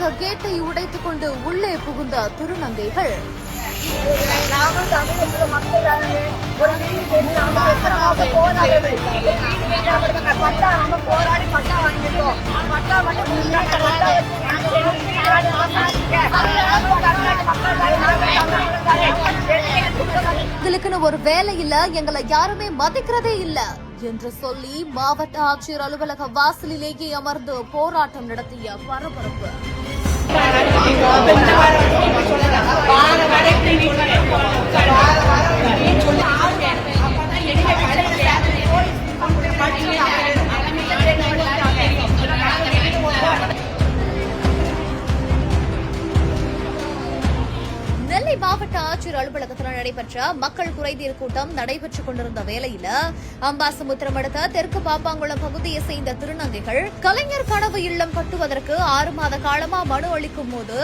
அலுவலக கேட்டை உடைத்துக் கொண்டு உள்ளே புகுந்த திருநங்கைகள். எங்களுக்குன்னு ஒரு வேலை இல்ல, எங்களை யாருமே மதிக்கிறதே இல்ல என்று சொல்லி மாவட்ட ஆட்சியர் அலுவலக வாசலிலேயே அமர்ந்து போராட்டம் நடத்திய பரபரப்பு. நெல்லை மாவட்ட ஆட்சியர் அலுவலகத்தில் நடைபெற்ற மக்கள் குறைதீர் கூட்டம் நடைபெற்றுக் கொண்டிருந்த வேளையில அம்பாசமுத்திரம் அடுத்த தெற்கு பாப்பாங்குளம் பகுதியை சேர்ந்த திருநங்கைகள் கலைஞர் கனவு இல்லம் கட்டுவதற்கு 6 மாத காலமா மனு அளிக்கும் போது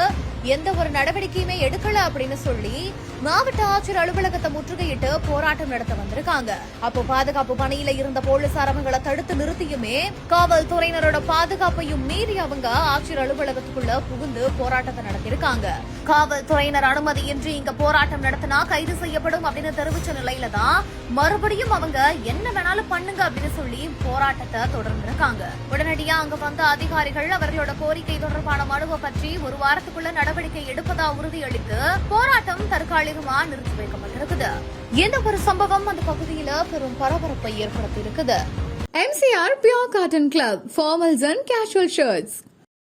எந்த ஒரு நடவடிக்கையுமே எடுக்கல அப்படின்னு சொல்லி மாவட்ட ஆட்சியர் அலுவலகத்தை முற்றுகையிட்டு போராட்டம் நடத்த வந்திருக்காங்க. அப்போ பாதுகாப்பு பணியில இருந்த போலீசார் அவங்களை தடுத்து நிறுத்தியுமே காவல்துறையினரோட பாதுகாப்பையும் மீறி அவங்க ஆட்சியர் அலுவலகத்துக்குள்ள புகுந்து போராட்டத்தை நடத்திருக்காங்க. காவல்துறையினர் அனுமதியின்றி இங்க போராட்டம் நடத்தினா கைது செய்யப்படும் அப்படின்னு தெரிவிச்ச நிலையில தான் மறுபடியும் அவங்க என்ன வேணாலும் பண்ணுங்க அப்படின்னு சொல்லி போராட்டத்தை தொடர்ந்திருக்காங்க. உடனடியா அங்க வந்த அதிகாரிகள் அவர்களோட கோரிக்கை தொடர்பான மனுவை பற்றி 1 வாரத்துக்குள்ள நடவடிக்கை எடுப்பதா உறுதியளித்து போராட்டம் தற்காலிகமா நிறுத்தி வைக்கப்பட்டிருக்குது. இந்த ஒரு சம்பவம் அந்த பகுதியில பெரும் பரபரப்பை ஏற்படுத்தி இருக்குது. MCR Pure Cotton Club, formals and casual shirts.